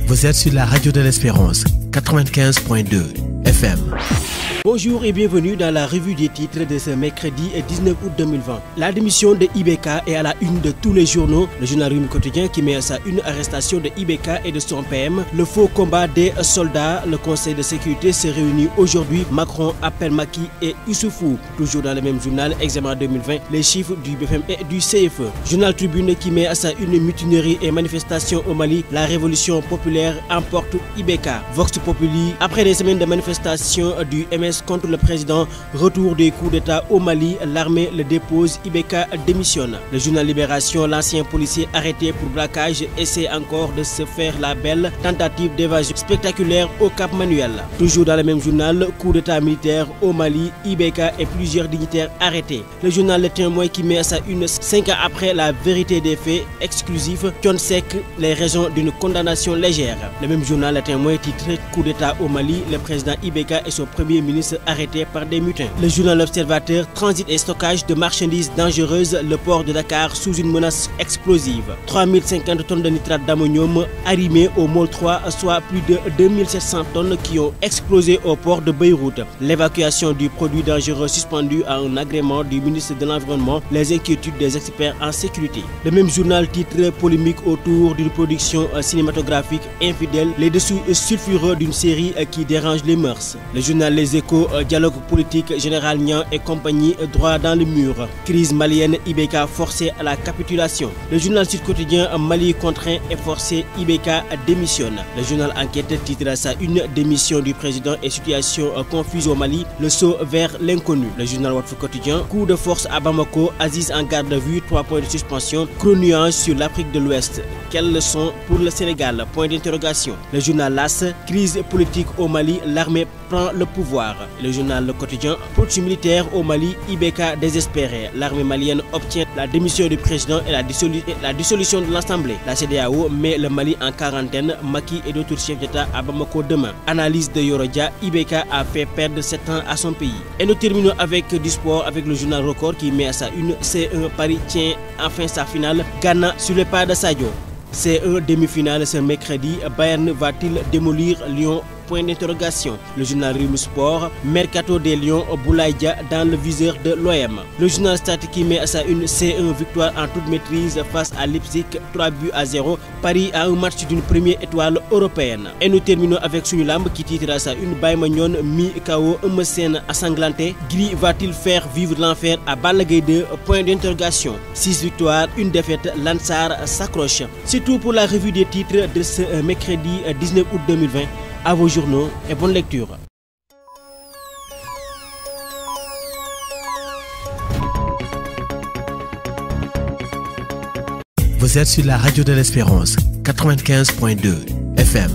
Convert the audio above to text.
Vous êtes sur la radio de l'Espérance, 95.2 FM. Bonjour et bienvenue dans la revue des titres de ce mercredi 19 août 2020. La démission de IBK est à la une de tous les journaux. Le journal Rewmi Quotidien qui met à sa une arrestation de IBK et de son PM. Le faux combat des soldats. Le Conseil de sécurité se réunit aujourd'hui. Macron appelle Macky et Issoufou. Toujours dans le même journal, examen 2020, les chiffres du BFM et du CFE. Journal Tribune qui met à sa une mutinerie et manifestation au Mali. La révolution populaire emporte IBK. Vox Populi, après des semaines de manifestations du MS contre le président, retour des coups d'État au Mali, l'armée le dépose, IBK démissionne. Le journal Libération, l'ancien policier arrêté pour braquage essaie encore de se faire la belle, tentative d'évasion spectaculaire au Cap Manuel. Toujours dans le même journal, coup d'État militaire au Mali, IBK et plusieurs dignitaires arrêtés. Le journal Le Témoin qui met à sa une 5 ans après la vérité des faits, exclusif, Thione Seck, les raisons d'une condamnation légère. Le même journal Le Témoin titré coup d'État au Mali, le président IBK et son premier ministre arrêtés par des mutins. Le journal L'Observateur, transit et stockage de marchandises dangereuses, le port de Dakar sous une menace explosive. 3050 tonnes de nitrate d'ammonium arrimées au môle 3, soit plus de 2700 tonnes qui ont explosé au port de Beyrouth. L'évacuation du produit dangereux suspendu à un agrément du ministre de l'Environnement, les inquiétudes des experts en sécurité. Le même journal titre polémique autour d'une production cinématographique infidèle, les dessous sulfureux d'une série qui dérange les mœurs. Le journal Les Échos, dialogue politique, Général Niang et compagnie droit dans le mur. Crise malienne, IBK forcé à la capitulation. Le journal Sud Quotidien, Mali contraint et forcé, IBK démissionne. Le journal Enquête titre à sa une démission du président et situation confuse au Mali, le saut vers l'inconnu. Le journal Walf Quotidien, coup de force à Bamako, Aziz en garde à vue, 3 points de suspension, nuance sur l'Afrique de l'Ouest. Quelles leçons pour le Sénégal? Point d'interrogation. Le journal LAS, crise politique au Mali, l'armée prend le pouvoir. Le journal Le Quotidien, putsch militaire au Mali, IBK désespéré. L'armée malienne obtient la démission du président et la dissolution de l'Assemblée. La CEDEAO met le Mali en quarantaine, Macky et d'autres chefs d'État à Bamako demain. Analyse de Yorodia, IBK a fait perdre 7 ans à son pays. Et nous terminons avec du sport avec le journal Record qui met à sa une C1 Paris tient enfin sa finale. Ghana sur le pas de Sadio. C1 demi-finale ce mercredi. Bayern va-t-il démolir Lyon? Point d'interrogation. Le journal Rewmi Sport, Mercato des Lions, Boulaye Dia dans le viseur de l'OM. Le journal Stade qui met à sa une C1 victoire en toute maîtrise face à Leipzig, 3-0. Paris a un match d'une première étoile européenne. Et nous terminons avec Sunu Lamb qui titre à sa une Baye Mandione mi-KO, Eumeu Sène ensanglanté. Gris va-t-il faire vivre l'enfer à Balla Gaye 2? Point d'interrogation. 6 victoires, 1 défaite, Lansar s'accroche. C'est tout pour la revue des titres de ce mercredi 19 août 2020. À vos journaux et bonne lecture. Vous êtes sur la radio de l'Espérance, 95.2 FM.